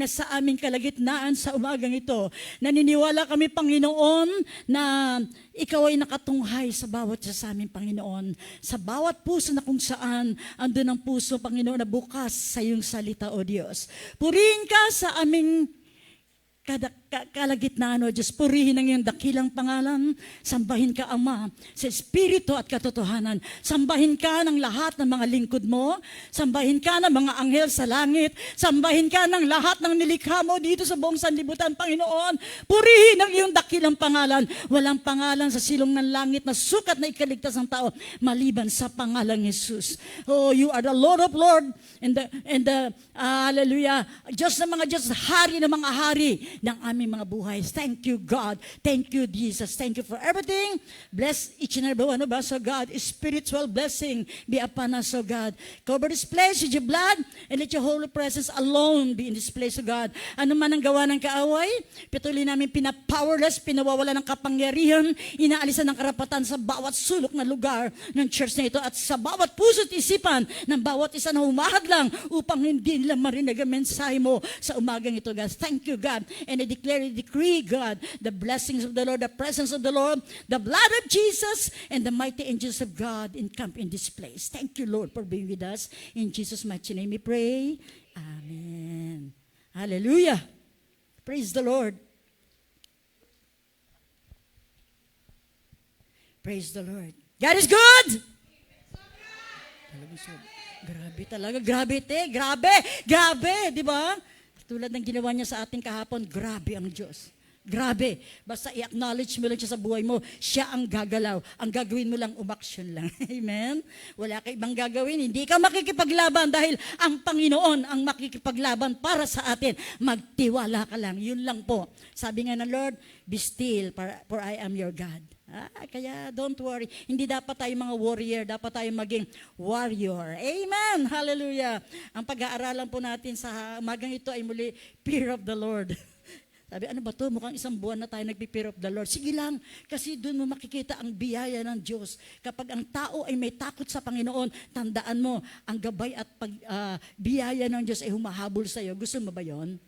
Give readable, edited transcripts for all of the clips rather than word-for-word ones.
na sa aming kalagitnaan sa umagang ito. Naniniwala kami, Panginoon, na Ikaw ay nakatunghay sa bawat isa sa amin, Panginoon. Sa bawat puso na kung saan andun ang puso, Panginoon, na bukas sa iyong salita, O Diyos. Purihin ka sa aming kalagitnaan, O Diyos. Purihin ang iyong dakilang pangalan. Sambahin ka, Ama, sa Espiritu at katotohanan. Sambahin ka ng lahat ng mga lingkod mo. Sambahin ka ng mga anghel sa langit. Sambahin ka ng lahat ng nilikha mo dito sa buong sanlibutan, Panginoon. Purihin ang iyong dakilang pangalan. Walang pangalan sa silong ng langit na sukat na ikaligtas ng tao maliban sa pangalang Jesus. Oh, you are the Lord of Lord and the hallelujah, Diyos ng mga Diyos, hari ng mga hari ng aming mga buhay. Thank you, God. Thank you, Jesus. Thank you for everything. Bless each and every one of us, oh God. Spiritual blessing be upon us, oh God. Cover this place with your blood and let your holy presence alone be in this place, oh God. Ano man ang gawa ng kaaway, patuloy namin pinapowerless, pinawawala ng kapangyarihan, inaalisan ng karapatan sa bawat sulok na lugar ng church na ito at sa bawat puso at isipan ng bawat isa na humahadlang upang hindi nila marinig ang mensahe mo sa umagang ito, God. Thank you, God. And I declare and decree, God, the blessings of the Lord, the presence of the Lord, the blood of Jesus, and the mighty angels of God encamp in this place. Thank you, Lord, for being with us. In Jesus' mighty name we pray. Amen. Hallelujah. Praise the Lord. Praise the Lord. God is good. Grabe talaga. Grabe, di ba? Tulad ng ginawa niya sa ating kahapon, grabe ang Diyos. Grabe. Basta i-acknowledge mo lang siya sa buhay mo, siya ang gagalaw. Ang gagawin mo lang, umaksyon lang. Amen? Wala ka ibang gagawin. Hindi ka makikipaglaban dahil ang Panginoon ang makikipaglaban para sa atin. Magtiwala ka lang. Yun lang po. Sabi nga ng Lord, be still, for I am your God. Kaya don't worry. Hindi dapat tayo mga warrior, dapat tayo maging warrior. Amen! Hallelujah! Ang pag-aaralan po natin sa umagang ito ay muli, fear of the Lord. Sabi, ano ba to? Mukhang isang buwan na tayo nagpi-fear of the Lord. Sige lang, kasi doon mo makikita ang biyaya ng Diyos. Kapag ang tao ay may takot sa Panginoon, tandaan mo, ang gabay at biyaya ng Diyos ay humahabol sa iyo. Gusto mo ba yon?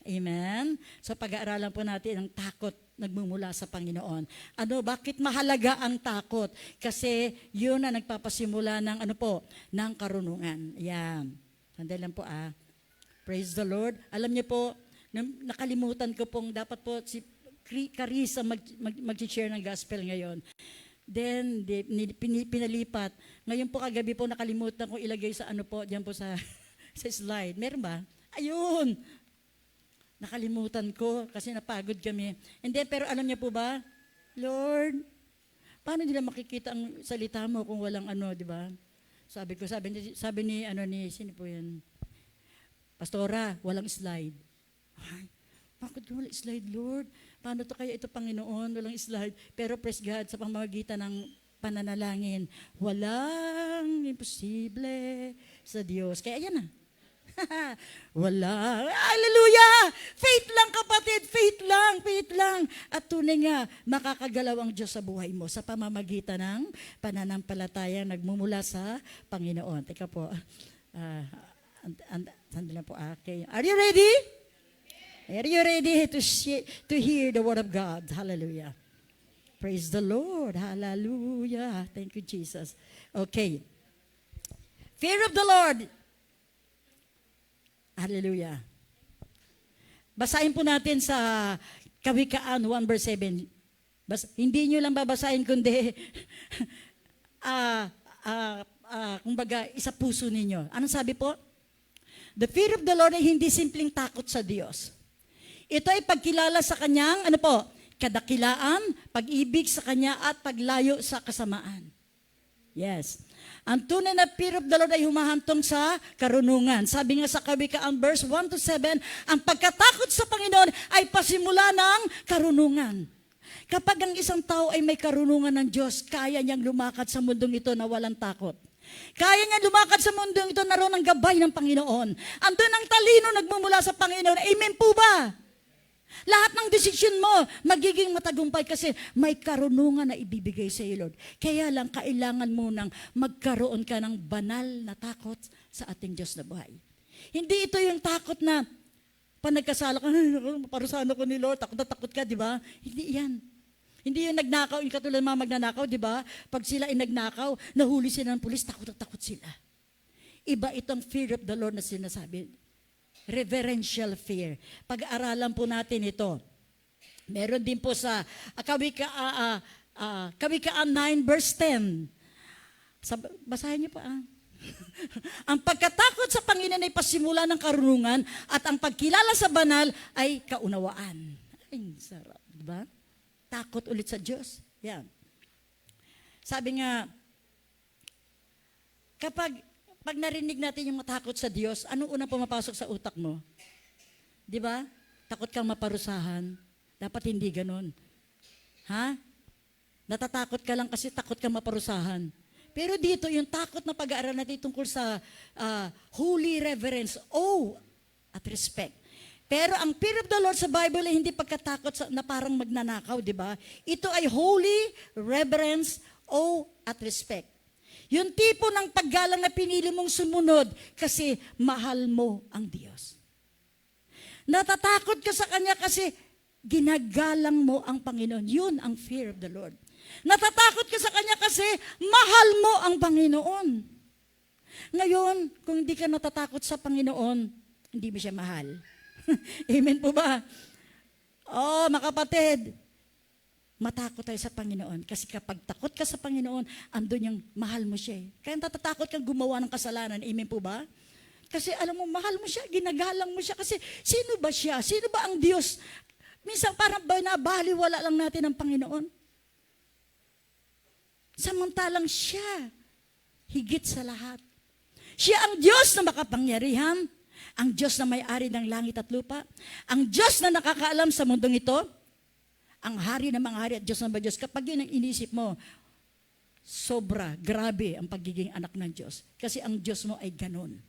Amen? So pag-aaralan po natin ang takot nagmumula sa Panginoon. Bakit mahalaga ang takot? Kasi yun na nagpapasimula ng ng karunungan. Yan. Sandali lang po Praise the Lord. Alam niyo po, nakalimutan ko pong dapat po si Carissa mag-share ng gospel ngayon. Then, pinalipat. Ngayon po kagabi po nakalimutan ko ilagay sa diyan po sa slide. Meron ba? Ayun! Nakalimutan ko kasi napagod kami. And then, pero alam niya po ba, Lord, paano nila makikita ang salita mo kung walang di ba? Sabi ni sino po yan? Pastora, walang slide. Ay, bakit walang slide, Lord? Paano to kaya ito, Panginoon? Walang slide. Pero praise God, sa pamamagitan ng pananalangin, walang imposible sa Diyos. Kaya yan Wala. Hallelujah! Faith lang, kapatid. Faith lang. At tunay nga, makakagalaw ang Diyos sa buhay mo sa pamamagitan ng pananampalataya nagmumula sa Panginoon. Teka po. Sandali po. Okay. Are you ready? Are you ready to hear the word of God? Hallelujah. Praise the Lord. Hallelujah. Thank you, Jesus. Okay. Fear of the Lord. Hallelujah. Basahin po natin sa Kawikaan 1 verse 7. Hindi nyo lang babasahin kundi kumbaga isa puso ninyo. Anong sabi po? The fear of the Lord ay hindi simpleng takot sa Diyos. Ito ay pagkilala sa Kanyang, kadakilaan, pag-ibig sa Kanya at paglayo sa kasamaan. Yes. Ang tunay na fear of the Lord ay humahantong sa karunungan. Sabi nga sa Kawikaan verse 1 to 7, ang pagkatakot sa Panginoon ay pasimula ng karunungan. Kapag ang isang tao ay may karunungan ng Diyos, kaya niyang lumakad sa mundong ito na walang takot. Kaya niyang lumakad sa mundong ito na roon ang gabay ng Panginoon. Andun ang talino nagmumula sa Panginoon. Amen po ba? Lahat ng desisyon mo, magiging matagumpay kasi may karunungan na ibibigay sa iyo, Lord. Kaya lang, kailangan mo nang magkaroon ka ng banal na takot sa ating Diyos na buhay. Hindi ito yung takot na Pag nagkasala ka, "Ay, naku, parusahan ako ni Lord, takot na takot ka, di ba? Hindi yan. Hindi yung nagnakaw, yung katulad ng mga magnanakaw, di ba? Pag sila ay nagnakaw, nahuli sila ng pulis, takot na takot sila. Iba itong fear of the Lord na sinasabi. Reverential fear. Pag-aralan po natin ito. Meron din po sa Kawikaan 9 verse 10. Basahin niyo pa. Ang pagkatakot sa Panginoon ay pasimula ng karunungan at ang pagkilala sa banal ay kaunawaan. Ay, sarap, di ba? Takot ulit sa Diyos. Yan. Sabi nga, pag narinig natin yung matakot sa Diyos, anong unang pumapasok sa utak mo? Di ba? Takot kang maparusahan. Dapat hindi ganun. Ha? Natatakot ka lang kasi takot kang maparusahan. Pero dito, yung takot na pag-aaral natin tungkol sa holy reverence, at respect. Pero ang fear of the Lord sa Bible ay hindi pagkatakot na parang magnanakaw, di ba? Ito ay holy reverence, at respect. Yung tipo ng paggalang na pinili mong sumunod kasi mahal mo ang Diyos. Natatakot ka sa Kanya kasi ginagalang mo ang Panginoon. Yun ang fear of the Lord. Natatakot ka sa Kanya kasi mahal mo ang Panginoon. Ngayon, kung hindi ka natatakot sa Panginoon, hindi mo siya mahal. Amen po ba? Mga kapatid, matakot tayo sa Panginoon. Kasi kapag takot ka sa Panginoon, andun yung mahal mo siya. Kaya natatakot kang gumawa ng kasalanan. Amen po ba? Kasi alam mo, mahal mo siya, ginagalang mo siya. Kasi sino ba siya? Sino ba ang Diyos? Minsan parang nabaliwala lang natin ang Panginoon. Samantalang siya, higit sa lahat. Siya ang Diyos na makapangyarihan, ang Diyos na may-ari ng langit at lupa, ang Diyos na nakakaalam sa mundong ito, ang hari ng mga hari at Diyos ng mga Diyos. Kapag yun ang inisip mo, sobra, grabe ang pagiging anak ng Diyos. Kasi ang Diyos mo ay ganun.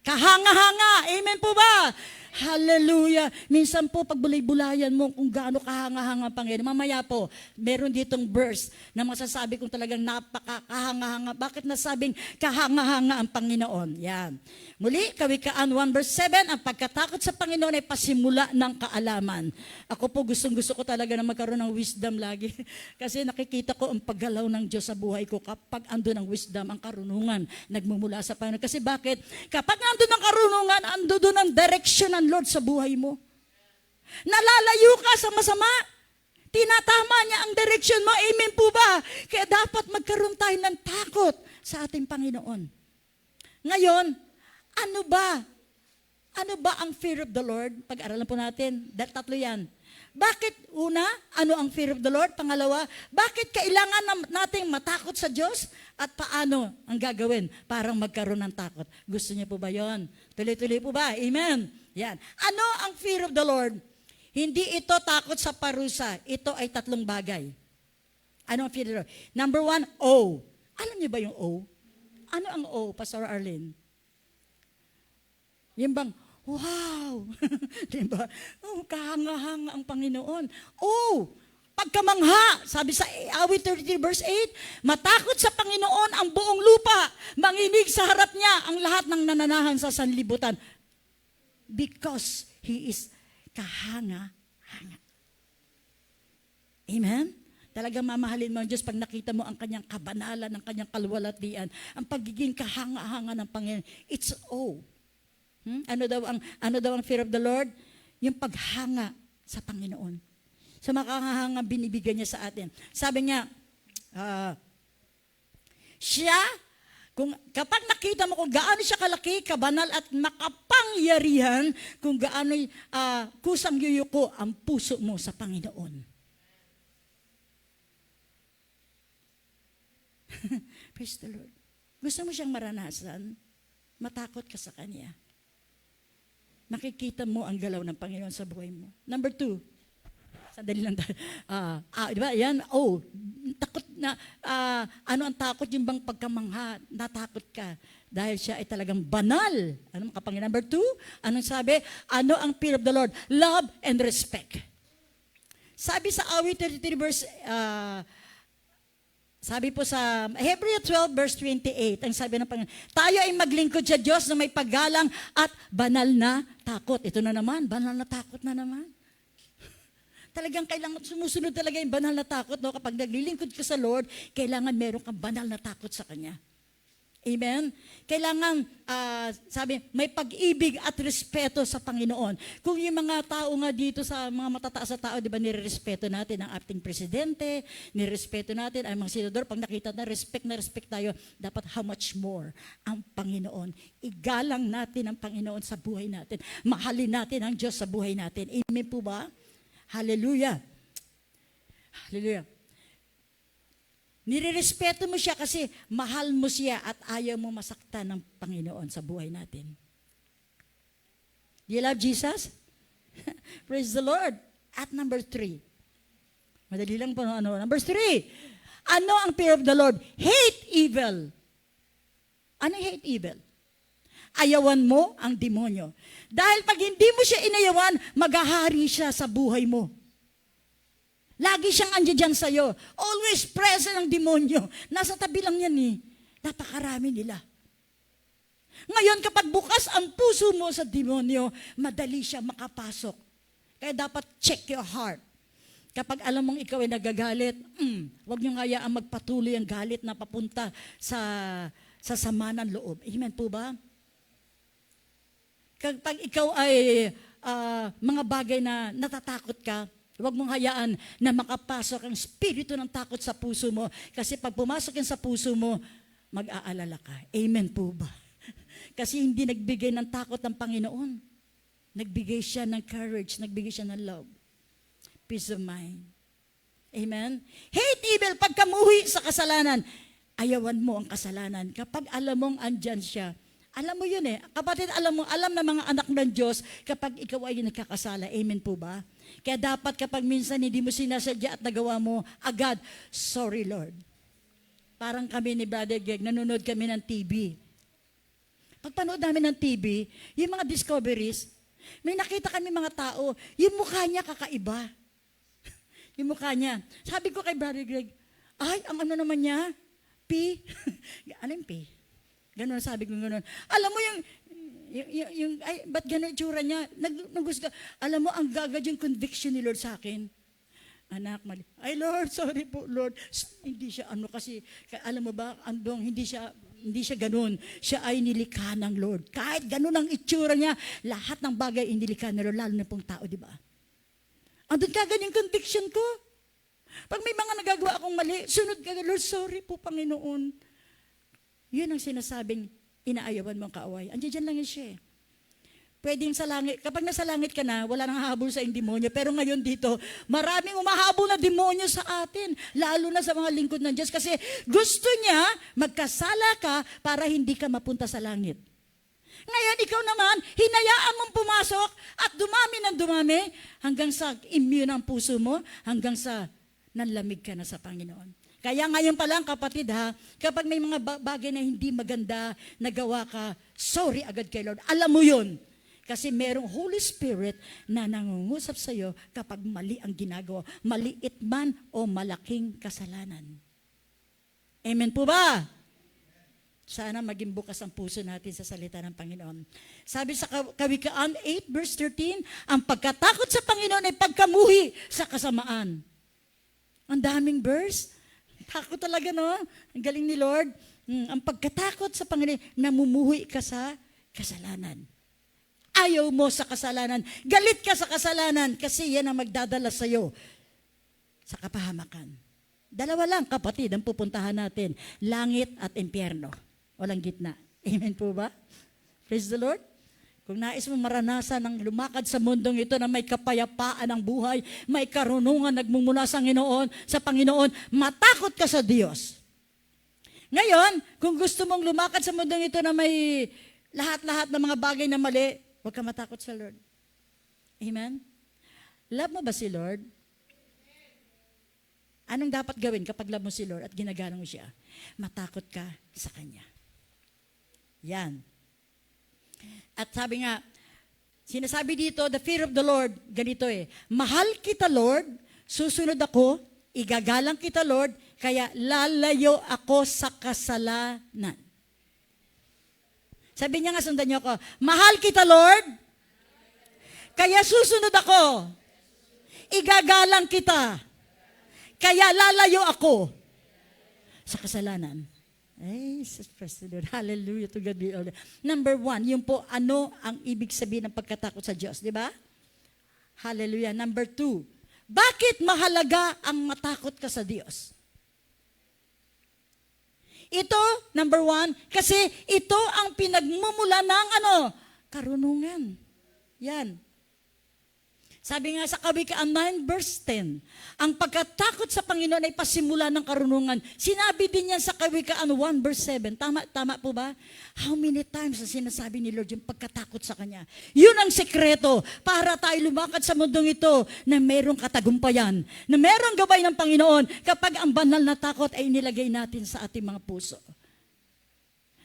Kahanga-hanga. Amen po ba? Hallelujah. Minsan po, pag bulay-bulayan mo kung gaano kahanga-hanga ang Panginoon. Mamaya po, meron ditong verse na masasabi kong talagang napaka-kahanga-hanga. Bakit nasabing kahanga-hanga ang Panginoon? Yan. Muli, Kawikaan 1 verse 7, ang pagkatakot sa Panginoon ay pasimula ng kaalaman. Ako po, gustong-gusto ko talaga na magkaroon ng wisdom lagi. Kasi nakikita ko ang paggalaw ng Diyos sa buhay ko kapag ando ng wisdom, ang karunungan, nagmumula sa Panginoon. Kasi bakit? Kapag ando ng karunungan, ando doon ang direction ng Lord sa buhay mo. Nalalayo ka sa masama. Tinatama niya ang direction mo. Amen po ba? Kaya dapat magkaroon tayo ng takot sa ating Panginoon. Ngayon, ano ba? Ano ba ang fear of the Lord? Pag-aralan po natin. Tatlo yan. Bakit una, ano ang fear of the Lord? Pangalawa, bakit kailangan nating matakot sa Diyos? At paano ang gagawin para magkaroon ng takot? Gusto niyo po ba yon? Tuloy-tuloy po ba? Amen. Yan. Ano ang fear of the Lord? Hindi ito takot sa parusa. Ito ay tatlong bagay. Ano ang fear of the Lord? Number 1, O. Alam niyo ba yung O? Ano ang O, Pastor Arlene? Yung bang, wow! Diba? Kahanga-hanga ang Panginoon. Pagkamangha, sabi sa Awit 33 verse 8, matakot sa Panginoon ang buong lupa, manginig sa harap niya ang lahat ng nananahan sa sanlibutan. Because He is kahanga-hanga. Amen? Talagang mamahalin mo ang Diyos pag nakita mo ang kanyang kabanalan, ang kanyang kalwalatian, ang pagiging kahanga-hanga ng Panginoon. It's O. Ano daw ang fear of the Lord? Yung paghanga sa Panginoon. Sa makahanga binibigyan niya sa atin. Sabi niya, siya, kapag nakita mo kung gaano siya kalaki, kabanal at makapangyarihan, kung gaano kusang yuyuko ang puso mo sa Panginoon. Praise the Lord. Gusto mo siyang maranasan? Matakot ka sa Kanya. Makikita mo ang galaw ng Panginoon sa buhay mo. Number 2, sandali lang tayo. Di ba? Yan, takot na, ano ang takot? Yung bang pagkamangha, natakot ka. Dahil siya ay talagang banal. Ano ang kapangyarihan? Number 2, anong sabi? Ano ang fear of the Lord? Love and respect. Sabi sa Awit 33 verse Sabi po sa Hebrew 12 verse 28, ang sabi ng Panginoon, tayo ay maglingkod sa Diyos na may paggalang at banal na takot. Ito na naman, banal na takot na naman. Talagang kailangan, sumusunod talaga yung banal na takot. No? Kapag naglilingkod ka sa Lord, kailangan meron kang banal na takot sa Kanya. Amen? Kailangan, sabi, may pag-ibig at respeto sa Panginoon. Kung yung mga tao nga dito sa mga matataas na tao, di ba, nirerespeto natin ang ating presidente, nirerespeto natin ang mga senador, pag nakita na respect tayo, dapat how much more ang Panginoon. Igalang natin ang Panginoon sa buhay natin. Mahalin natin ang Diyos sa buhay natin. Amen po ba? Hallelujah. Hallelujah. Nirerespeto mo siya kasi mahal mo siya at ayaw mo masaktan ng Panginoon sa buhay natin. Do you love Jesus? Praise the Lord. At number 3. Madali lang po. Number 3. Ano ang fear of the Lord? Hate evil. Ano hate evil? Ayawan mo ang demonyo. Dahil pag hindi mo siya inayawan, maghahari siya sa buhay mo. Lagi siyang andyan dyan sa'yo. Always present ang demonyo. Nasa tabi lang yan eh. Napakarami nila. Ngayon, kapag bukas ang puso mo sa demonyo, madali siya makapasok. Kaya dapat check your heart. Kapag alam mong ikaw ay nagagalit, huwag niyong hayaang magpatuloy ang galit na papunta sa sama ng loob. Amen po ba? Kapag ikaw ay mga bagay na natatakot ka, huwag mong hayaan na makapasok ang spirito ng takot sa puso mo. Kasi pag pumasok yan sa puso mo, mag-aalala ka. Amen po ba? Kasi hindi nagbigay ng takot ng Panginoon. Nagbigay siya ng courage, nagbigay siya ng love. Peace of mind. Amen? Hate evil, pagkamuhi sa kasalanan, ayawan mo ang kasalanan. Kapag alam mong andyan siya, alam mo yun eh. Kapatid, alam ng mga anak ng Diyos kapag ikaw ay nagkakasala. Amen po ba? Kaya dapat kapag minsan hindi mo sinasadya at nagawa mo, agad, sorry Lord. Parang kami ni Brother Greg, nanonood kami ng TV. Pagpanood namin ng TV, yung mga discoveries, may nakita kami mga tao, yung mukha niya kakaiba. Yung mukha niya. Sabi ko kay Brother Greg, ay, ang ano naman niya? P? Ano yung P? Ganun, sabi ko ganun. Alam mo ay, ba't ganun itsura niya? Nagusga. Alam mo, ang gagad yung conviction ni Lord sa akin. Anak, mali. Ay, Lord, sorry po, Lord. Hindi siya kasi, alam mo ba, hindi siya ganun. Siya ay nilikha ng Lord. Kahit ganun ang itsura niya, lahat ng bagay inilikha ng Lord, lalo na pong tao, di ba? Andun kagad yung conviction ko. Pag may mga nagagawa akong mali, sunod kagad, Lord, sorry po, Panginoon. Yun ang sinasabing inaayawan mong kaaway. Andiyan dyan lang yun siya eh. Pwedeng sa langit, kapag nasa langit ka na, wala nang hahabol sa iyong demonyo. Pero ngayon dito, maraming umahabol na demonyo sa atin. Lalo na sa mga lingkod ng Diyos. Kasi gusto niya, magkasala ka para hindi ka mapunta sa langit. Ngayon, ikaw naman, hinayaan mong pumasok at dumami ng dumami hanggang sa immune ang puso mo, hanggang sa nanlamig ka na sa Panginoon. Kaya ngayon pa lang, kapatid ha, kapag may mga bagay na hindi maganda nagawa ka, sorry agad kay Lord. Alam mo yun. Kasi merong Holy Spirit na nangungusap sa iyo kapag mali ang ginagawa. Maliit man o malaking kasalanan. Amen po ba? Sana maging bukas ang puso natin sa salita ng Panginoon. Sabi sa Kawikaan 8 verse 13, ang pagkatakot sa Panginoon ay pagkamuhi sa kasamaan. Ang daming verse. Takot talaga, no? Ang galing ni Lord. Ang pagkatakot sa Panginoon, namumuhi ka sa kasalanan. Ayaw mo sa kasalanan. Galit ka sa kasalanan kasi yan ang magdadala sa iyo sa kapahamakan. Dalawa lang, kapatid, ang pupuntahan natin. Langit at impyerno. Walang gitna. Amen po ba? Praise the Lord. Kung nais mo maranasan ang lumakad sa mundong ito na may kapayapaan ng buhay, may karunungan nagmumula sa Panginoon, matakot ka sa Diyos. Ngayon, kung gusto mong lumakad sa mundong ito na may lahat-lahat ng mga bagay na mali, huwag ka matakot sa Lord. Amen? Love mo ba si Lord? Anong dapat gawin kapag love mo si Lord at ginagana mo siya? Matakot ka sa Kanya. Yan. At sabi nga, sinasabi dito, the fear of the Lord, ganito eh, mahal kita Lord, susunod ako Igagalang kita, Lord, kaya lalayo ako sa kasalanan. Sabi niya nga, sundan niyo ako, mahal kita, Lord, kaya susunod ako. Igagalang kita, kaya lalayo ako sa kasalanan. Ay, praise the Lord. Hallelujah to God be all. Number 1, yun po, ano ang ibig sabihin ng pagkatakot sa Diyos, di ba? Hallelujah. Number 2, bakit mahalaga ang matakot ka sa Diyos? Ito, number 1, kasi ito ang pinagmumula ng karunungan. Yan. Sabi nga sa Kawikaan 9 verse 10, ang pagkatakot sa Panginoon ay pasimula ng karunungan. Sinabi din yan sa Kawikaan 1 verse 7. Tama po ba? How many times na sinasabi ni Lord yung pagkatakot sa Kanya? Yun ang sekreto para tayo lumakad sa mundong ito na mayroong katagumpayan, na mayroong gabay ng Panginoon kapag ang banal na takot ay nilagay natin sa ating mga puso.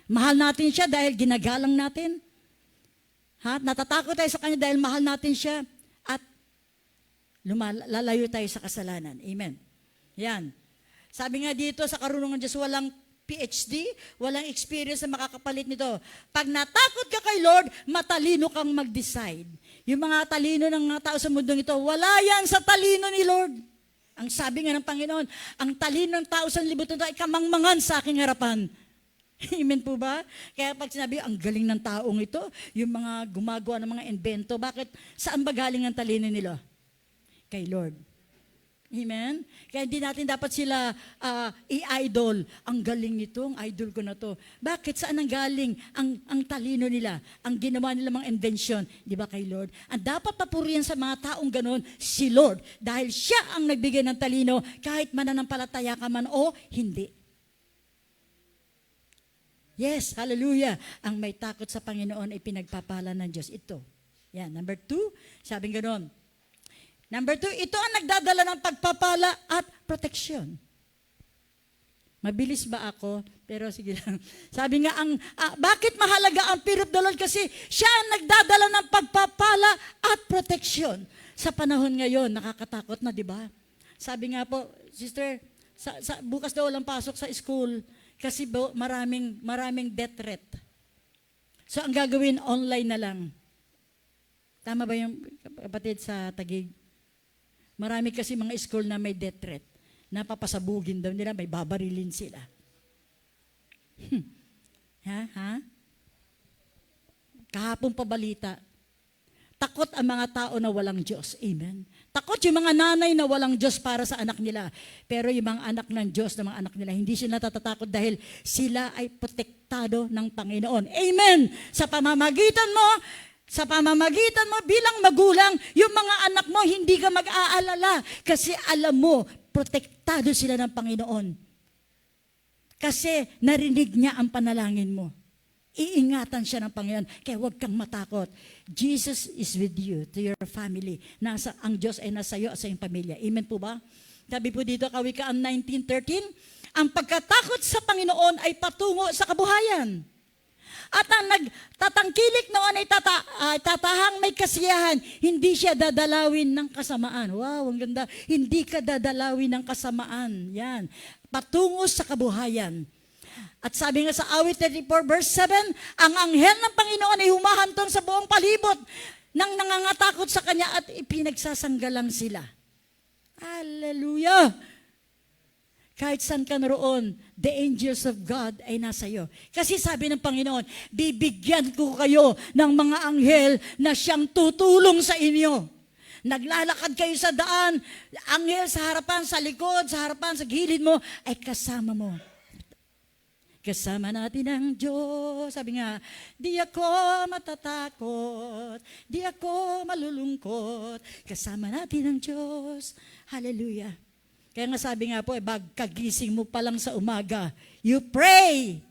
Mahal natin siya dahil ginagalang natin. Natatakot tayo sa Kanya dahil mahal natin siya. At lalayo tayo sa kasalanan. Amen. Yan. Sabi nga dito sa karunungan Diyos, walang PhD, walang experience na makakapalit nito. Pag natakot ka kay Lord, matalino kang mag-decide. Yung mga talino ng mga tao sa mundong ito, wala yan sa talino ni Lord. Ang sabi nga ng Panginoon, ang talino ng tao sa libutan ito ay kamangmangan sa aking harapan. Amen po ba? Kaya pag sinabi, ang galing ng taong ito, yung mga gumagawa ng mga invento, bakit? Saan ba galing ang talino nila? Kay Lord. Amen? Kaya hindi natin dapat sila i-idol. Ang galing nito, ang idol ko na to. Bakit? Saan ang galing ang talino nila? Ang ginawa nila mga invention, di ba kay Lord? Ang dapat papurihan sa mga taong ganon, si Lord. Dahil siya ang nagbigay ng talino, kahit mananampalataya ka man o hindi. Yes, hallelujah. Ang may takot sa Panginoon ay pinagpapala ng Diyos. Ito. Yan, number 2, sabing ganoon. Number 2, ito ang nagdadala ng pagpapala at proteksyon. Mabilis ba ako? Pero sige lang. Sabi nga, bakit mahalaga ang fear of the Lord? Kasi siya ang nagdadala ng pagpapala at proteksyon. Sa panahon ngayon, nakakatakot na, di ba? Sabi nga po, sister, bukas daw walang pasok sa school. Kasi maraming death threat. So, ang gagawin, online na lang. Tama ba yung kapatid sa Taguig? Marami kasi mga school na may death threat. Napapasabugin daw nila, may babarilin sila. Kahapon pa balita, takot ang mga tao na walang Diyos. Amen. Takot yung mga nanay na walang Diyos para sa anak nila. Pero yung mga anak ng Diyos, ng mga anak nila, hindi sila natatakot dahil sila ay protektado ng Panginoon. Amen! Sa pamamagitan mo bilang magulang, yung mga anak mo, hindi ka mag-aalala. Kasi alam mo, protektado sila ng Panginoon. Kasi narinig niya ang panalangin mo. Iingatan siya ng Panginoon. Kaya huwag kang matakot. Jesus is with you, to your family. Ang Diyos ay nasa iyo at sa iyong pamilya. Amen po ba? Sabi po dito, Kawikaan 19:13, ang pagkatakot sa Panginoon ay patungo sa kabuhayan. At ang nagtatangkilik noon ay tatahang may kasiyahan. Hindi siya dadalawin ng kasamaan. Wow, ang ganda. Hindi ka dadalawin ng kasamaan. Yan. Patungo sa kabuhayan. At sabi nga sa Awit 34 verse 7, ang anghel ng Panginoon ay humahantong sa buong palibot nang nangangatakot sa Kanya at ipinagsasanggalang sila. Hallelujah! Kahit saan ka naroon, the angels of God ay nasa iyo. Kasi sabi ng Panginoon, bibigyan ko kayo ng mga anghel na siyang tutulong sa inyo. Naglalakad kayo sa daan, anghel sa harapan, sa likod, sa harapan, sa gilid mo, ay kasama mo. Kasama natin ang Diyos. Sabi nga, di ako matatakot, di ako malulungkot. Kasama natin ang Diyos. Hallelujah. Kaya nga sabi nga po, kagising mo pa lang sa umaga, you pray.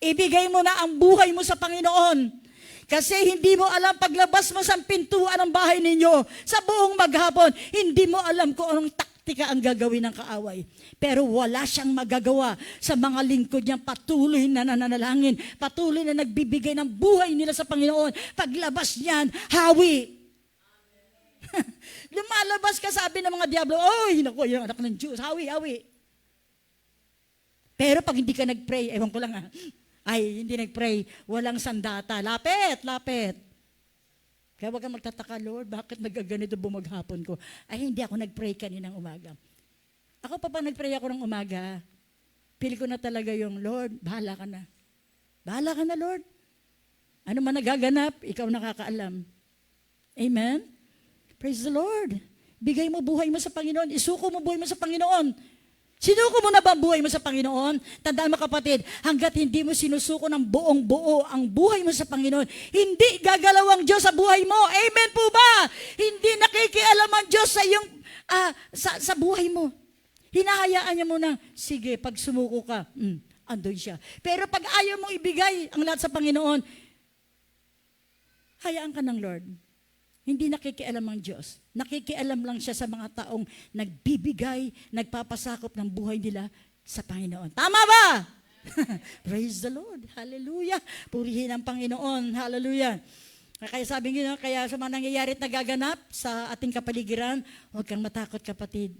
Ibigay mo na ang buhay mo sa Panginoon. Kasi hindi mo alam, paglabas mo sa pintuan ng bahay ninyo, sa buong maghapon, hindi mo alam kung anong taktika ang gagawin ng kaaway. Pero wala siyang magagawa sa mga lingkod niyang patuloy na nananalangin, patuloy na nagbibigay ng buhay nila sa Panginoon. Paglabas niyan, hawi. Lumalabas ka, sabi ng mga diablo, oy, naku, yung anak ng Diyos, hawi, hawi. Pero pag hindi ka nag-pray, ewan ko lang hindi nag-pray, walang sandata. Lapit, lapit. Kaya wag kang magtataka, Lord, bakit nagaganito bumaghapon ko? Ay, hindi ako nag-pray kaninang umaga. Ako pa nag-pray ako ng umaga, pili ko na talaga yung, Lord, bahala ka na. Bahala ka na, Lord. Ano man nagaganap, ikaw nakakaalam. Amen? Praise the Lord. Bigay mo buhay mo sa Panginoon. Isuko mo buhay mo sa Panginoon. Sinuko mo na ba buhay mo sa Panginoon? Tandaan mo kapatid, hanggat hindi mo sinusuko ng buong buo ang buhay mo sa Panginoon, hindi gagalaw ang Diyos sa buhay mo. Amen po ba? Hindi nakikialam ang Diyos sa iyong, sa buhay mo. Hinahayaan niya mo na, sige, pag sumuko ka, andun siya. Pero pag ayaw mong ibigay ang lahat sa Panginoon, hayaan ka ng Lord. Hindi nakikialam ang Diyos. Nakikialam lang siya sa mga taong nagbibigay, nagpapasakop ng buhay nila sa Panginoon. Tama ba? Praise the Lord. Hallelujah. Purihin ang Panginoon. Hallelujah. Kaya sabi nyo, kaya sa mga nangyayari at nagaganap sa ating kapaligiran, huwag kang matakot kapatid.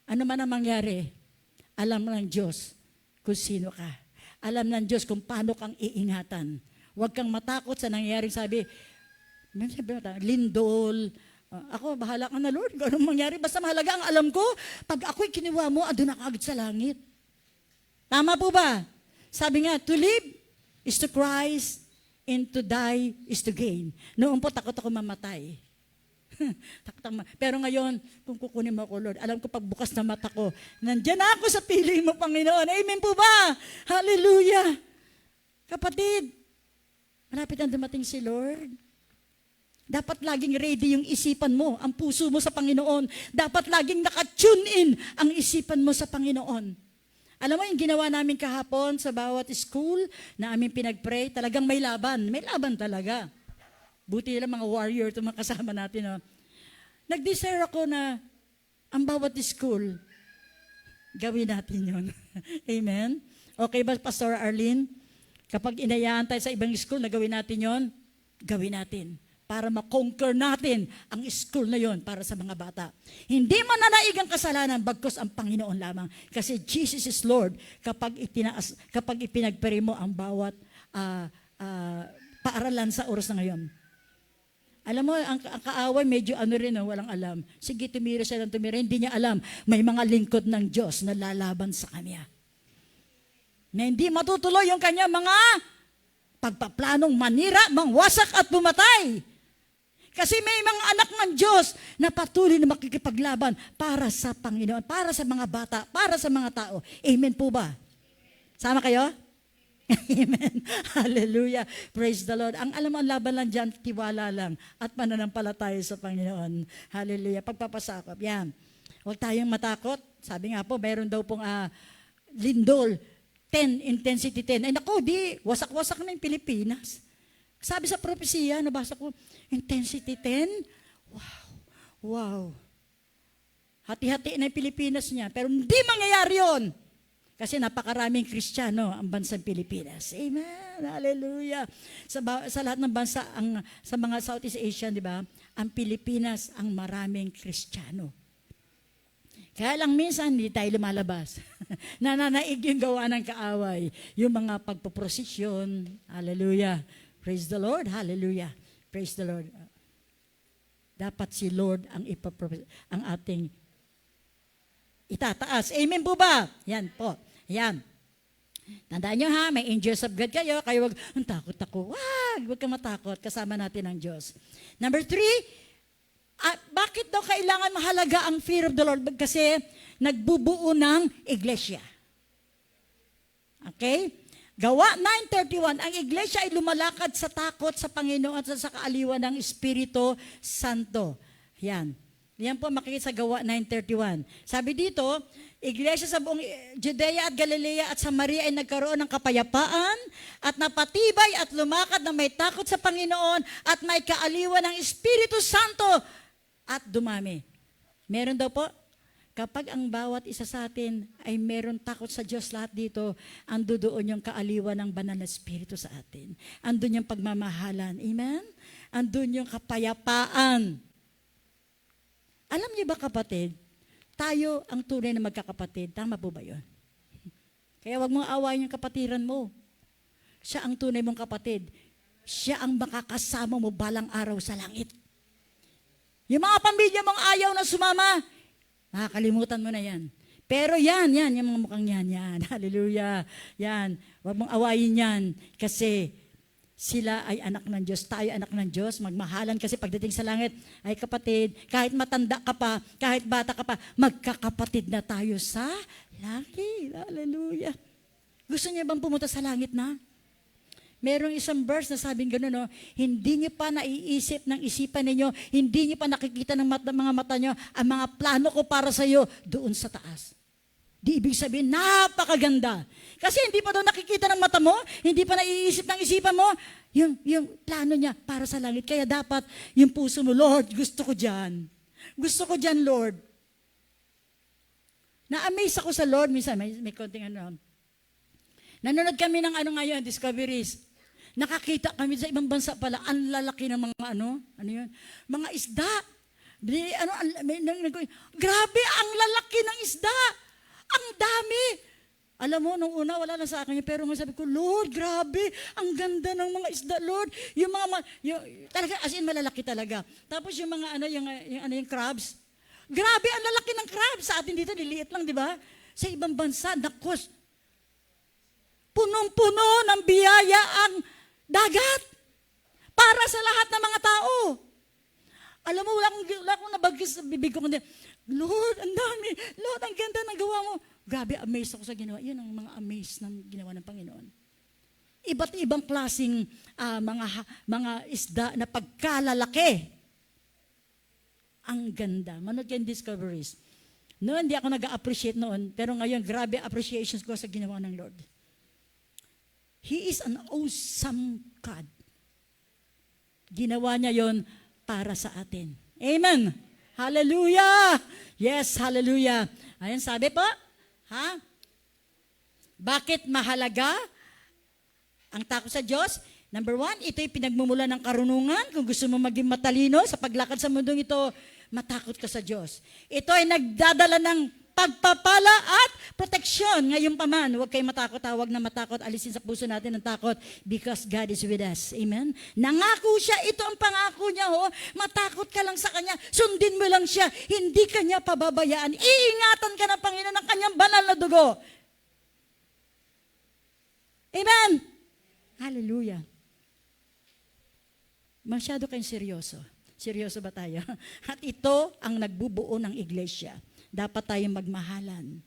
Ano man ang mangyari, alam ng Diyos kung sino ka. Alam ng Diyos kung paano kang iingatan. Huwag kang matakot sa nangyayaring sabi, lindol. Ako, bahala ka na Lord. Kung anong mangyari, basta mahalaga ang alam ko, pag ako'y kiniwa mo, andun na agad sa langit. Tama po ba? Sabi nga, to live is to Christ, and to die is to gain. Noon po, takot ako mamatay. Pero ngayon, kung kukunin mo ako, Lord, alam ko pagbukas na mata ko, nandyan ako sa piling mo, Panginoon. Amen po ba? Hallelujah. Kapatid, malapit ang dumating si Lord. Dapat laging ready yung isipan mo, ang puso mo sa Panginoon. Dapat laging naka-tune in ang isipan mo sa Panginoon. Alam mo yung ginawa namin kahapon sa bawat school na aming pinag-pray, talagang may laban. May laban talaga. Buti lang mga warrior itong mga kasama natin. Nag-desire ako na ang bawat school, gawin natin yun. Amen? Okay ba, Pastor Arlene? Kapag inayaan tayo sa ibang school na gawin natin yon, gawin natin. Para makonquer natin ang school na yon para sa mga bata. Hindi mananaig ang kasalanan, bagkus ang Panginoon lamang. Kasi Jesus is Lord kapag ipinagpray mo ang bawat paaralan sa oras na ngayon. Alam mo, ang kaaway medyo walang alam. Sige, tumira siya lang tumira. Hindi niya alam. May mga lingkod ng Diyos na lalaban sa kanya. Na hindi matutuloy yung kanya mga pagpaplanong manira, mangwasak at pumatay. Kasi may mga anak ng Diyos na patuloy na makikipaglaban para sa Panginoon, para sa mga bata, para sa mga tao. Amen po ba? Sama kayo? Amen. Hallelujah. Praise the Lord. Ang alam mo, ang laban lang dyan, tiwala lang at pananampalataya sa Panginoon. Hallelujah. Pagpapasakop. Yan. Huwag tayong matakot. Sabi nga po, mayroon daw pong lindol. 10, intensity 10. Ay naku, wasak-wasak na yung Pilipinas. Sabi sa propesya, nabasa ko, intensity 10? Wow. Hati-hati na yung Pilipinas niya. Pero hindi mangyayari yun. Kasi napakaraming Kristiyano ang bansang Pilipinas. Amen. Hallelujah. Sa lahat ng bansa, sa mga Southeast Asian, di ba, ang Pilipinas ang maraming Kristiyano. Kaya lang minsan, hindi tayo lumalabas. Nananaig yung gawa ng kaaway. Yung mga pagpuprosesyon. Hallelujah. Praise the Lord. Hallelujah. Praise the Lord. Dapat si Lord ang ating itataas. Amen po ba? Yan po. Yan. Tandaan nyo ha, may angels of God kayo. Kayo wag, ang takot ako. Wag kang matakot. Kasama natin ang Diyos. Number 3, bakit daw kailangan mahalaga ang fear of the Lord? Kasi nagbubuo ng iglesia. Okay? Gawa 9:31, ang iglesia ay lumalakad sa takot sa Panginoon at sa kaaliwan ng Espiritu Santo. Yan. Yan po makikita sa Gawa 9:31. Sabi dito, iglesia sa buong Judea at Galilea at Samaria ay nagkaroon ng kapayapaan at napatibay at lumakad na may takot sa Panginoon at may kaaliwan ng Espiritu Santo at dumami. Meron daw po, kapag ang bawat isa sa atin ay meron takot sa Diyos lahat dito, ando doon yung kaaliwan ng banal na Espiritu sa atin. Andun yung pagmamahalan. Amen? Andun yung kapayapaan. Alam niyo ba kapatid, tayo ang tunay na magkakapatid. Tama po ba yun? Kaya wag mong awayin yung kapatiran mo. Siya ang tunay mong kapatid. Siya ang makakasama mo balang araw sa langit. Yung mga pamilya mong ayaw na sumama, makakalimutan mo na yan. Pero yan, yung mga mukhang yan. Hallelujah. Yan. Wag mong awayin yan. Kasi sila ay anak ng Diyos. Tayo anak ng Diyos. Magmahalan kasi pagdating sa langit, ay kapatid, kahit matanda ka pa, kahit bata ka pa, magkakapatid na tayo sa langit. Hallelujah. Gusto niya bang pumunta sa langit na? Merong isang verse na sabing gano'n, no? Hindi niyo pa naiisip ng isipan ninyo, hindi niyo pa nakikita ng mga mata niyo ang mga plano ko para sa iyo doon sa taas. Di ibig sabihin, napakaganda. Kasi hindi pa daw nakikita ng mata mo, hindi pa naiisip ng isipan mo, yung plano niya para sa langit. Kaya dapat yung puso mo, Lord, gusto ko dyan. Gusto ko dyan, Lord. Na-amaze ako sa Lord, minsan may konting ano. Nanonood kami ng ngayon, Discoveries. Nakakita kami sa ibang bansa pala, ang lalaki ng mga mga isda. Grabe, ang lalaki ng isda. Ang dami. Alam mo, nung una, wala na sa akin, pero nga sabi ko, Lord, grabe, ang ganda ng mga isda, Lord. Talaga, as in, malalaki talaga. Tapos yung mga, yung crabs. Grabe, ang lalaki ng crabs. Sa atin dito, niliit lang, di ba? Sa ibang bansa, nakos, punong-puno ng biyaya ang dagat para sa lahat ng mga tao. Alam mo, wala akong nabagis sa bibig ko. Lord, ang dami. Lord, ang ganda ng gawa mo. Grabe, amazed ako sa ginawa. Yun ang mga amazed ng ginawa ng Panginoon. Iba't ibang klaseng mga isda na pagkalalaki. Ang ganda. Manood kayo Discoveries. Noon, hindi ako nag-appreciate noon. Pero ngayon, grabe appreciations ko sa ginawa ng Lord. He is an awesome God. Ginawa niya yon para sa atin. Amen. Hallelujah. Yes, hallelujah. Ayan, sabi po, bakit mahalaga ang takot sa Diyos? Number 1, ito'y pinagmumula ng karunungan. Kung gusto mo maging matalino sa paglakad sa mundong ito, matakot ka sa Diyos. Ito ay nagdadala ng pagpapala at proteksyon. Ngayon pa man, huwag kayo matakot, huwag na matakot. Alisin sa puso natin ang takot because God is with us. Amen? Nangako siya, ito ang pangako niya. Matakot ka lang sa Kanya, sundin mo lang siya, hindi ka niya pababayaan. Iingatan ka ng Panginoon ng Kanyang banal na dugo. Amen? Hallelujah. Masyado kayong seryoso. Seryoso ba tayo? At ito ang nagbubuo ng iglesia. Dapat tayong magmahalan.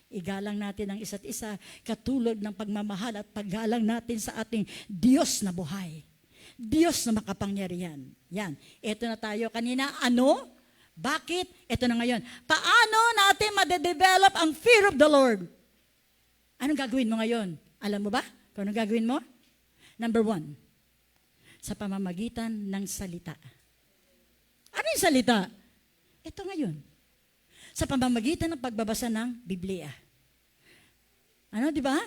Igalang natin ang isa't isa katulad ng pagmamahal at paggalang natin sa ating Diyos na buhay. Diyos na makapangyarihan. Yan. Ito na tayo kanina. Ano? Bakit? Ito na ngayon. Paano natin madedevelop ang fear of the Lord? Anong gagawin mo ngayon? Alam mo ba? Kung anong gagawin mo? Number 1, sa pamamagitan ng salita. Ano yung salita? Ito ngayon. Sa pamamagitan ng pagbabasa ng Biblia. Ano, di ba?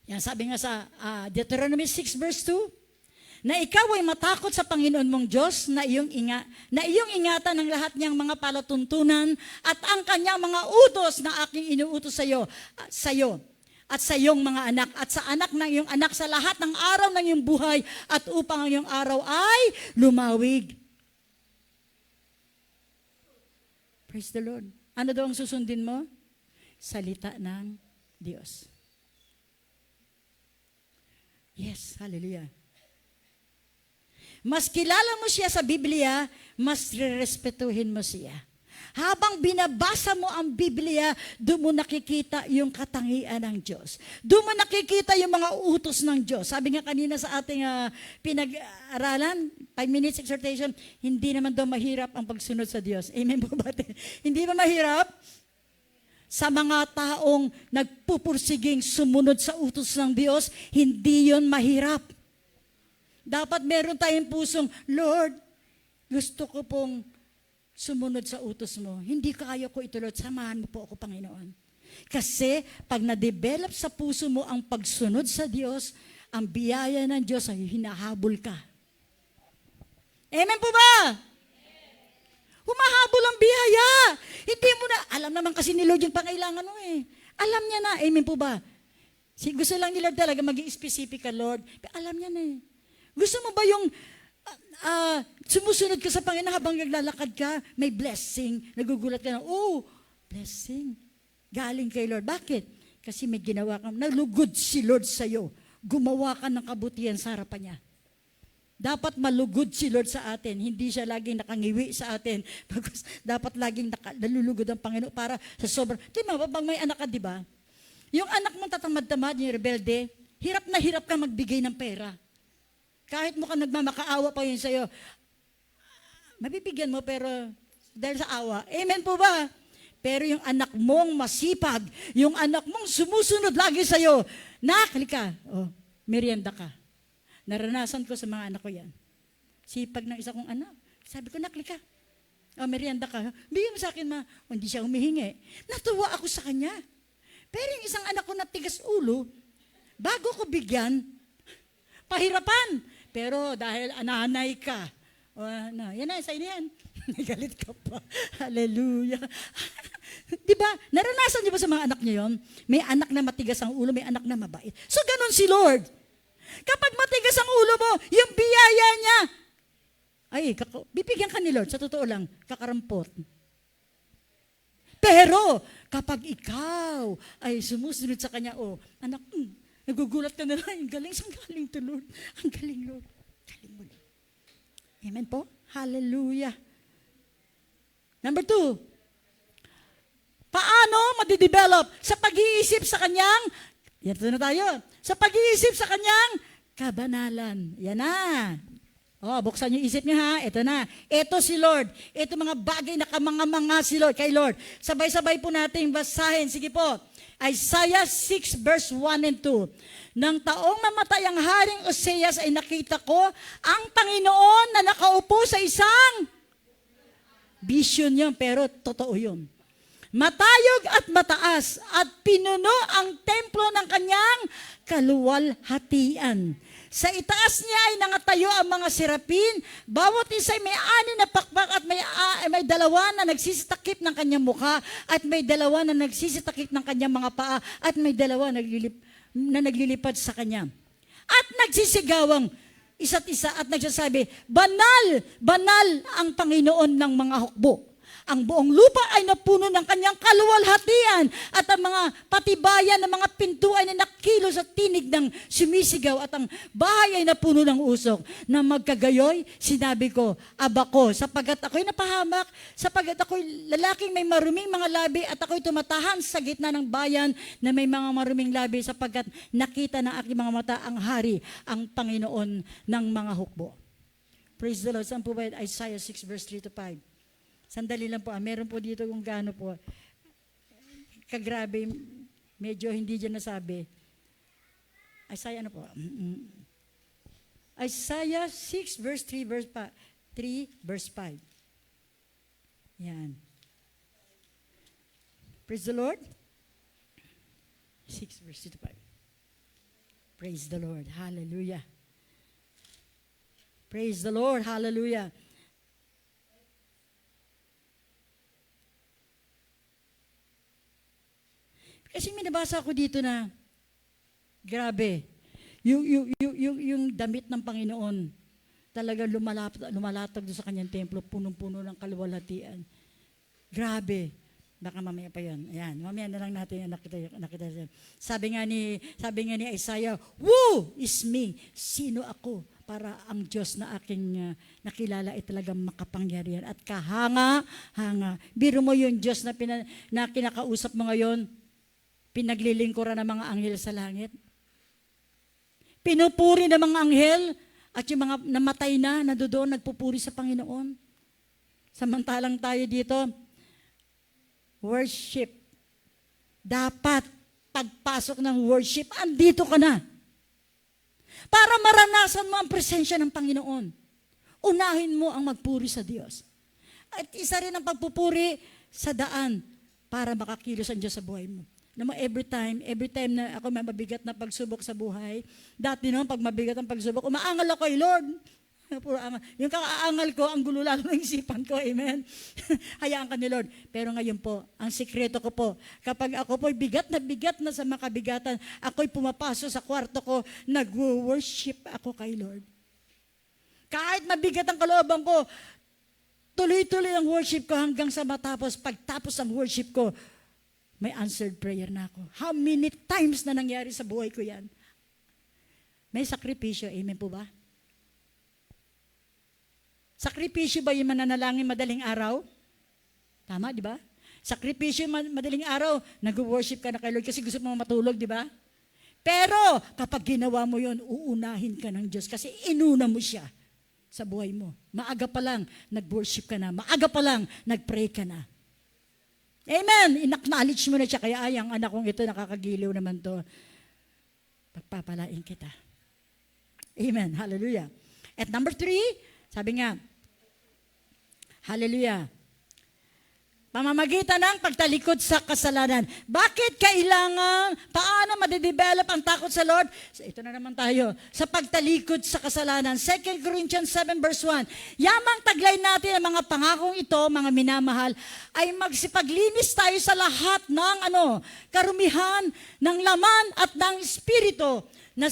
Yan, sabi nga sa Deuteronomy 6 verse 2, na ikaw ay matakot sa Panginoon mong Diyos na iyong ingatan ng lahat niyang mga palatuntunan at ang kanyang mga utos na aking inuutos sa iyo at sa iyong mga anak at sa anak ng iyong anak sa lahat ng araw ng iyong buhay at upang ang iyong araw ay lumawig. Praise the Lord. Ano daw ang susundin mo? Salita ng Diyos. Yes, hallelujah. Mas kilala mo siya sa Biblia, mas rerespetuhin mo siya. Habang binabasa mo ang Biblia, doon mo nakikita yung katangian ng Diyos. Doon mo nakikita yung mga utos ng Diyos. Sabi nga kanina sa ating pinag-aralan, 5 minutes exhortation, hindi naman daw mahirap ang pagsunod sa Diyos. Amen po ba? Hindi ba mahirap? Sa mga taong nagpupursiging sumunod sa utos ng Diyos, hindi yon mahirap. Dapat meron tayong pusong, Lord, gusto ko pong sumunod sa utos mo. Hindi kaya ko ito, Lord. Samahan mo po ako, Panginoon. Kasi pag na-develop sa puso mo ang pagsunod sa Diyos, ang biyaya ng Diyos ay hinahabol ka. Amen po ba? Humahabol ang biyaya. Hindi mo na, alam naman kasi ni Lord yung pangailangan mo eh. Alam niya na, amen po ba? Gusto lang ni Lord talaga maging specific ka, Lord. Pero alam niya na eh. Gusto mo ba yung sumusunod ka sa Panginoon habang naglalakad ka, may blessing, nagugulat ka na, oh, blessing. Galing kay Lord. Bakit? Kasi may ginawa ka, nalugod si Lord sa'yo. Gumawa ka ng kabutihan sa harapan niya. Dapat malugod si Lord sa atin. Hindi siya laging nakangiwi sa atin. Dapat laging nalulugod ang Panginoon para sa sobrang. Di ba, pag may anak ka, di ba? Yung anak mong tatamad-tamad, yung rebelde, hirap na hirap ka magbigay ng pera. Kahit mo ka nagmamakaawa pa yun sa'yo, mabibigyan mo pero dahil sa awa. Amen po ba? Pero yung anak mong masipag, yung anak mong sumusunod lagi sa'yo, halika, merienda ka. Naranasan ko sa mga anak ko yan. Sipag ng isa kong anak. Sabi ko, halika, merienda ka. Bigyan mo sa akin, ma. Hindi siya humihingi. Natuwa ako sa kanya. Pero yung isang anak ko na tigas ulo, bago ko bigyan, pahirapan. Pero dahil ananay ka, yan na, sa inyo yan. Nagalit ka pa. Hallelujah. Diba? Naranasan niyo ba sa mga anak niyo yun? May anak na matigas ang ulo, may anak na mabait. So, ganun si Lord. Kapag matigas ang ulo mo, yung biyaya niya, bibigyan ka ni Lord, sa totoo lang, kakarampot. Pero, kapag ikaw ay sumusunod sa Kanya, anak, nagugulat ka na lang, ang galing, saan galing to Lord? Ang galing Lord. Galing mo Lord. Amen po? Hallelujah. Number 2, paano madidevelop? Sa pag-iisip sa Kanyang, yan na tayo, sa pag-iisip sa Kanyang kabanalan. Yan na. Buksan niyo isip niyo ha. Ito na. Ito si Lord. Ito mga bagay na kamanga-manga si Lord, kay Lord. Sabay-sabay po nating basahin. Sige po. Isaiah 6 verse 1 and 2. Nang taong mamatay ang Haring Oseas ay nakita ko ang Panginoon na nakaupo sa isang vision yun, pero totoo yun. Matayog at mataas at pinuno ang templo ng kanyang kaluwalhatian. Sa itaas niya ay nangatayo ang mga serapin, bawat isa ay may 6 na pakpak at may 2 na nagsisitakip ng kanyang mukha at may 2 na nagsisitakip ng kanyang mga paa at may 2 na naglilipad sa kanya. At nagsisigawang isa't isa at nagsasabi, banal, banal ang Panginoon ng mga hukbo. Ang buong lupa ay napuno ng kanyang kaluwalhatian at ang mga patibayan ng mga pintuan ay nakilo sa tinig ng sumisigaw at ang bahay ay napuno ng usok. Na magkagayoy, sinabi ko, aba ko, sapagat ako'y napahamak, sapagat ako'y lalaking may maruming mga labi at ako'y tumatahan sa gitna ng bayan na may mga maruming labi sapagat nakita ng aking mga mata ang hari, ang Panginoon ng mga hukbo. Praise the Lord. Saan po ba Isaiah 6 verse 3 to 5? Sandali lang po. Meron po dito kung gaano po. Kagrabe, medyo hindi dyan nasabi. Isaiah ano po? Isaiah 6 verse 3 verse 5. Yan. Praise the Lord. 6 verse 3 to 5. Praise the Lord. Hallelujah. Praise the Lord. Hallelujah. Kasi may nabasa ako dito na, grabe, yung damit ng Panginoon, talaga lumalatag doon sa kanyang templo, punong-puno ng kaluwalhatian. Grabe. Baka mamaya pa yan. Ayan, mamaya na lang natin nakita. Sabi nga ni Isaiah, who is me? Sino ako para ang Diyos na aking nakilala ay talagang makapangyarihan at kahanga-hanga. Biro mo yung Diyos na kinakausap mo ngayon, pinaglilingkuran ng mga anghel sa langit. Pinupuri ng mga anghel at yung mga namatay na nandoon nagpupuri sa Panginoon. Samantalang tayo dito, worship. Dapat pagpasok ng worship, andito ka na. Para maranasan mo ang presensya ng Panginoon. Unahin mo ang magpuri sa Diyos. At isa rin ang pagpupuri sa daan para makakilos ang Diyos sa buhay mo. Every time na ako may mabigat na pagsubok sa buhay, dati naman pag mabigat ang pagsubok, umaangal ako kay Lord. Puro angal. Yung kakaangal ko, ang gulo lalo ng isipan ko. Amen? Hayaan ka ni Lord. Pero ngayon po, ang sikreto ko po, kapag ako po'y bigat na sa makabigatan, ako'y pumapasok sa kwarto ko, nag-worship ako kay Lord. Kahit mabigat ang kalooban ko, tuloy-tuloy ang worship ko hanggang sa matapos. Pagtapos ang worship ko, may answered prayer na ako. How many times na nangyari sa buhay ko yan? May sakripisyo. Amen po ba? Sakripisyo ba yung mananalangin madaling araw? Tama, di ba? Sakripisyo yung madaling araw, nag-worship ka na kay Lord kasi gusto mo matulog, di ba? Pero kapag ginawa mo yon, uunahin ka ng Diyos kasi inuna mo siya sa buhay mo. Maaga pa lang, nag-worship ka na. Maaga pa lang, nag-pray ka na. Amen! In-acknowledge mo na siya. Kaya ay, ang anak kong ito, nakakagiliw naman to. Pagpapalain kita. Amen. Hallelujah. At number 3, sabi nga, hallelujah, pamamagitan ng pagtalikod sa kasalanan. Bakit kailangan, paano madedevelop ang takot sa Lord? Ito na naman tayo, sa pagtalikod sa kasalanan. 2 Corinthians 7 verse 1, yamang taglay natin ang mga pangakong ito, mga minamahal, ay magsipaglinis tayo sa lahat ng karumihan, ng laman at ng espiritu, na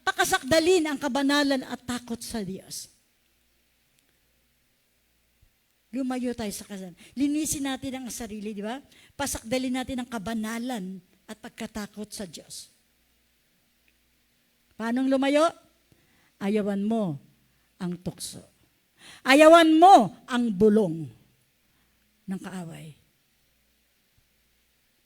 pakasakdalin ang kabanalan at takot sa Diyos. Lumayo tayo sa kasalanan. Linisin natin ang sarili, di ba? Pasakdalin natin ang kabanalan at pagkatakot sa Diyos. Paano lumayo? Ayawan mo ang tukso. Ayawan mo ang bulong ng kaaway.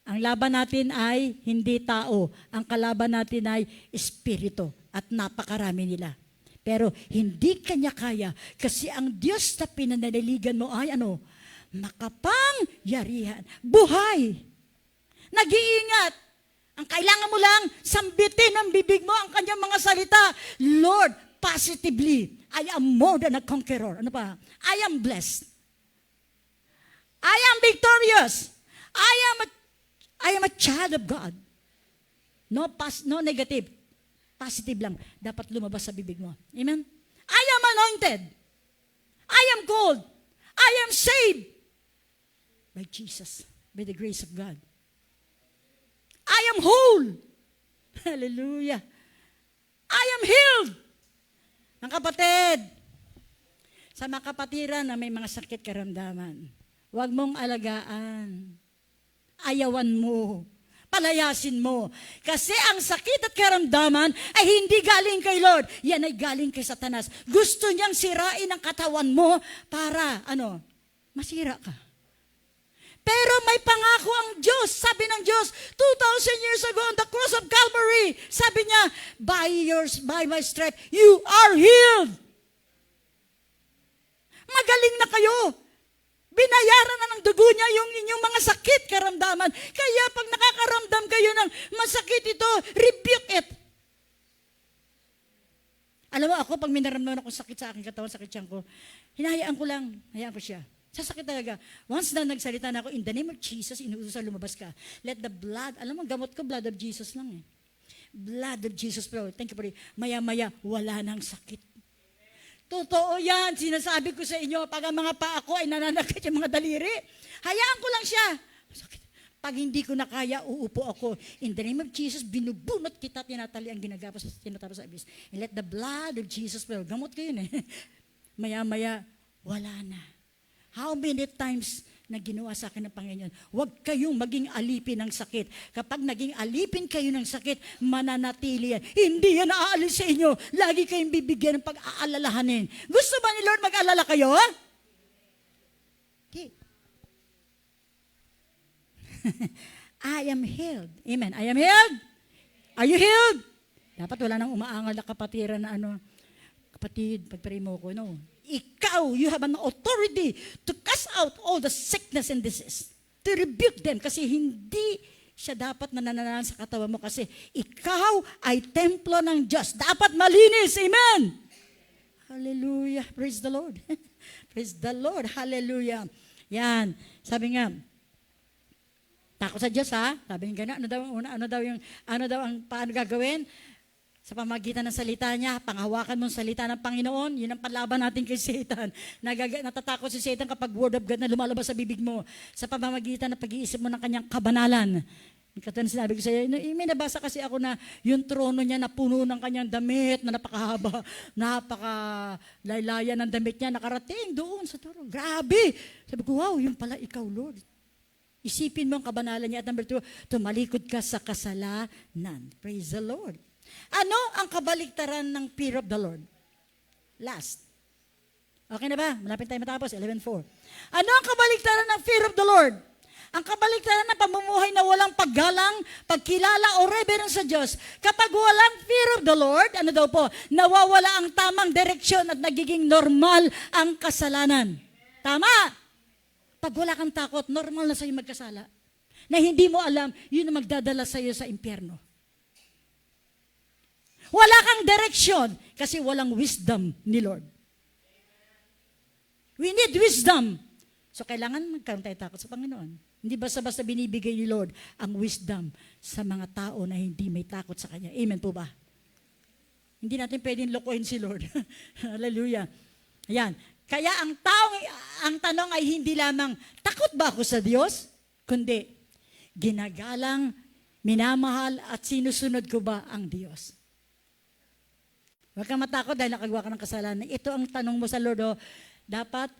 Ang laban natin ay hindi tao. Ang kalaban natin ay espiritu at napakarami nila. Pero hindi kanya kaya kasi ang Diyos na pinanaliligan mo ay makapangyarihan. Buhay. Nag-iingat. Ang kailangan mo lang, sambitin ang bibig mo ang kanyang mga salita. Lord, positively, I am more than a conqueror. Ano pa? I am blessed. I am victorious. I am a child of God. No negative. Positive lang. Dapat lumabas sa bibig mo. Amen? I am anointed. I am called. I am saved. By Jesus. By the grace of God. I am whole. Hallelujah. I am healed. Mga kapatid, sa mga kapatiran na may mga sakit karamdaman, huwag mong alagaan. Ayawan mo. Palayasin mo. Kasi ang sakit at karamdaman ay hindi galing kay Lord. Yan ay galing kay Satanas. Gusto niyang sirain ang katawan mo para, masira ka. Pero may pangako ang Diyos. Sabi ng Diyos, 2,000 years ago on the cross of Calvary, sabi niya, by my stripe, you are healed. Magaling na kayo. Binayaran na ng dugo niya yung inyong mga sakit, karamdaman. Kaya pag nakakaramdam kayo ng masakit ito, rebuke it. Alam mo ako, pag minaramdaman ako sakit sa aking katawan, sakit siyang ko, hinahayaan ko siya. Sasakit talaga. Once na nagsalita na ako, in the name of Jesus, inuutosan lumabas ka. Let the blood, alam mo, gamot ko, blood of Jesus lang eh. Blood of Jesus, bro. Thank you for it. Maya-maya, wala nang sakit. Totoo yan. Sinasabi ko sa inyo, pag ang mga paa ko ay nananakit yung mga daliri, hayaan ko lang siya. Pag hindi ko na kaya, uupo ako. In the name of Jesus, binubunot kita, tinatali ang ginagapos sa abis. And let the blood of Jesus flow. Gamot ko yun eh. Maya-maya, wala na. How many times na ginawa sa akin ng Panginoon? Huwag kayong maging alipin ng sakit. Kapag naging alipin kayo ng sakit, mananatili yan. Hindi yan aalis sa inyo. Lagi kayong bibigyan ng pag-aalalahanin. Gusto ba ni Lord mag-alala kayo? Okay. I am healed. Amen. I am healed. Are you healed? Dapat wala nang umaangal na kapatiran na kapatid, pag-pray mo ko, no? Ikaw, you have an authority to cast out all the sickness and disease. To rebuke them. Kasi hindi siya dapat nanananan sa katawan mo. Kasi ikaw ay templo ng Diyos. Dapat malinis. Amen. Hallelujah. Praise the Lord. Praise the Lord. Hallelujah. Yan. Sabi nga, takot sa Diyos ha. Sabi nga, paano gagawin? Sa pamagitan ng salita niya, panghawakan mo ang salita ng Panginoon, yun ang panlaban natin kay Satan. Natatakot si Satan kapag word of God na lumalabas sa bibig mo. Sa pamamagitan ng pag-iisip mo ng kanyang kabanalan. Katulad na sinabi ko sa iyo, may nabasa kasi ako na yung trono niya na puno ng kanyang damit, na napakahaba, napakalaylayan ng damit niya, nakarating doon sa trono. Grabe! Sabi ko, wow, yun pala ikaw, Lord. Isipin mo ang kabanalan niya. At number 2, tumalikod ka sa kasalanan. Praise the Lord. Ano ang kabaliktaran ng fear of the Lord? Last. Okay na ba? Malapit tayo matapos. 11:4. Ano ang kabaliktaran ng fear of the Lord? Ang kabaliktaran ng pamumuhay na walang paggalang, pagkilala o reverence sa Diyos. Kapag walang fear of the Lord, ano daw po? Nawawala ang tamang direksyon at nagiging normal ang kasalanan. Tama! Pag wala kang takot, normal na sa'yo magkasala. Na hindi mo alam, yun ang magdadala sa'yo sa impyerno. Wala kang direksyon kasi walang wisdom ni Lord. We need wisdom. So kailangan magkaroon tayo takot sa Panginoon. Hindi basta-basta binibigay ni Lord ang wisdom sa mga tao na hindi may takot sa Kanya. Amen po ba? Hindi natin pwedeng lokohin si Lord. Hallelujah. Ayan. Kaya ang tanong ay hindi lamang, takot ba ako sa Diyos? Kundi, ginagalang, minamahal at sinusunod ko ba ang Diyos? Huwag kang matakot dahil nakagawa ka ng kasalanan. Ito ang tanong mo sa Lord, dapat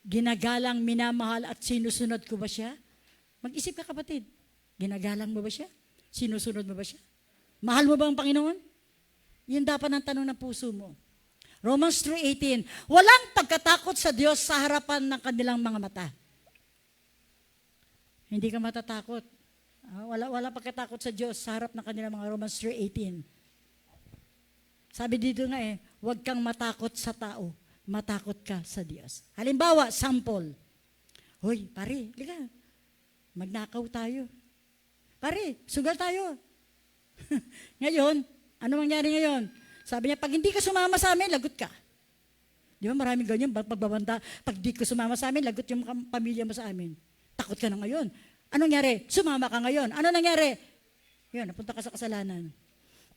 ginagalang, minamahal at sinusunod ko ba siya? Mag-isip ka kapatid, ginagalang mo ba siya? Sinusunod mo ba siya? Mahal mo ba ang Panginoon? Yun dapat ang tanong ng puso mo. Romans 3:18, walang pagkatakot sa Diyos sa harapan ng kanilang mga mata. Hindi ka matatakot. Wala pagkatakot sa Diyos sa harap ng kanilang mga Romans 3:18. Sabi dito nga huwag kang matakot sa tao, matakot ka sa Diyos. Halimbawa, sample. Hoy, pare, liga, magnakaw tayo. Pare, sugal tayo. Ngayon, ano mangyari ngayon? Sabi niya, pag hindi ka sumama sa amin, lagot ka. Di ba maraming ganyan, pagbabanta, pag di ka sumama sa amin, lagot yung pamilya mo sa amin. Takot ka na ngayon. Anong nangyari? Sumama ka ngayon. Ano nangyari? Yun, napunta ka sa kasalanan.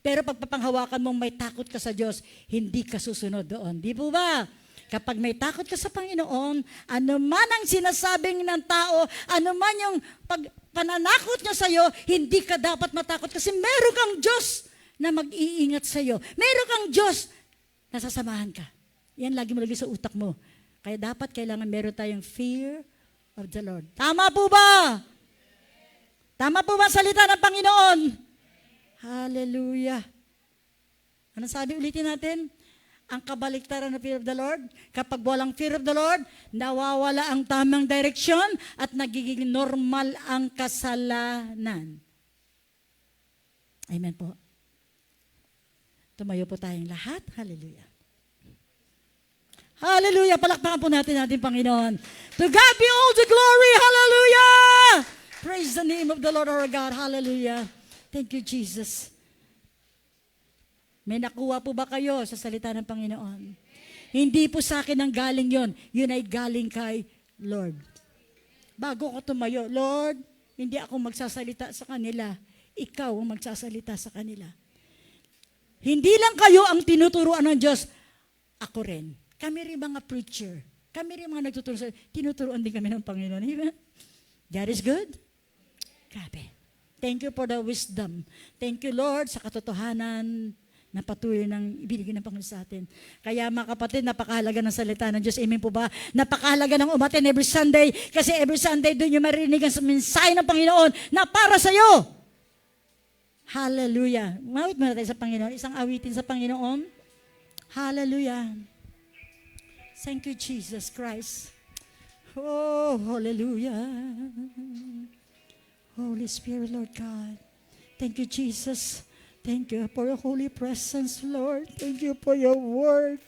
Pero pag papanghawakan mong may takot ka sa Diyos, hindi ka susunod doon. Di po ba? Kapag may takot ka sa Panginoon, ano man ang sinasabing ng tao, ano man yung pananakot niya sa iyo, hindi ka dapat matakot kasi meron kang Diyos na mag-iingat sa iyo. Meron kang Diyos na sasamahan ka. Yan lagi mo lagi sa utak mo. Kaya dapat kailangan meron tayong fear of the Lord. Tama po ba? Tama po ba ang salita ng Panginoon? Hallelujah. Ano sabi ulitin natin? Ang kabaliktaran ng fear of the Lord, kapag walang fear of the Lord, nawawala ang tamang direksyon at nagiging normal ang kasalanan. Amen po. Tumayo po tayong lahat. Hallelujah. Hallelujah. Palakpakan po natin ating Panginoon. To God be all the glory. Hallelujah. Praise the name of the Lord our God. Hallelujah. Thank you, Jesus. May nakuha po ba kayo sa salita ng Panginoon? Hindi po sa akin ang galing yon. Yun ay galing kay Lord. Bago ko tumayo, Lord, hindi ako magsasalita sa kanila. Ikaw ang magsasalita sa kanila. Hindi lang kayo ang tinuturuan ng Diyos, ako rin. Kami rin mga preacher. Kami rin mga nagtuturo sa tinuturuan din kami ng Panginoon. God is good. Grabe. Thank you for the wisdom. Thank you, Lord, sa katotohanan na patuloy ng ibinigay ng Panginoon sa atin. Kaya mga kapatid, napakahalaga ng salita ng Diyos. Amen po ba? Napakahalaga ng umatin every Sunday kasi every Sunday doon yung marinig ang mensahe ng Panginoon na para sa iyo. Hallelujah. Mawit muna tayo sa Panginoon. Isang awitin sa Panginoon. Hallelujah. Thank you, Jesus Christ. Oh, hallelujah. Holy Spirit, Lord God. Thank you, Jesus. Thank you for your holy presence, Lord. Thank you for your word.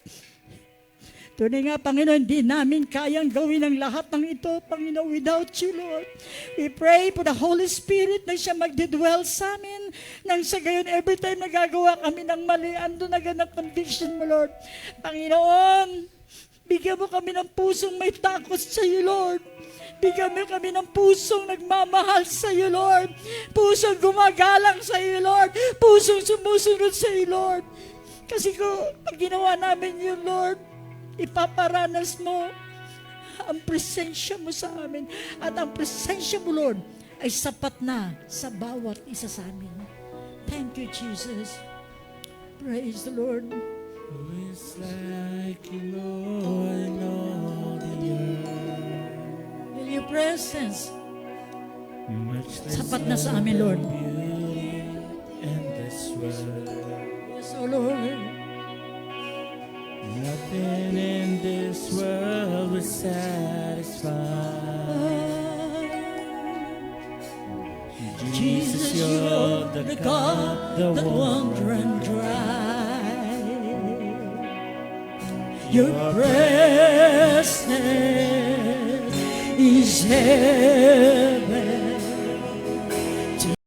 Tunay nga, Panginoon, hindi namin kayang gawin ang lahat ng ito, Panginoon, without you, Lord. We pray for the Holy Spirit na siya magdidwell sa amin. Nang sa gayon, every time nagagawa kami ng mali, ando na ganang conviction mo, Lord. Panginoon, bigyan mo kami ng pusong may takot sa iyo, Lord. Bigyan mo kami ng pusong nagmamahal sa iyo, Lord. Pusong gumagalang sa iyo, Lord. Pusong sumusunod sa iyo, Lord. Kasi pag ginawa namin yun, Lord, ipaparanas mo ang presensya mo sa amin. At ang presensya mo, Lord, ay sapat na sa bawat isa sa amin. Thank you, Jesus. Praise the Lord. Who is like you, Lord, in all the earth? In your presence, Much sapat na sa amin, Lord. beauty in this world. Yes, O Lord. Nothing in this world will satisfy. Jesus, you're the God that won't run dry. Your presence is heaven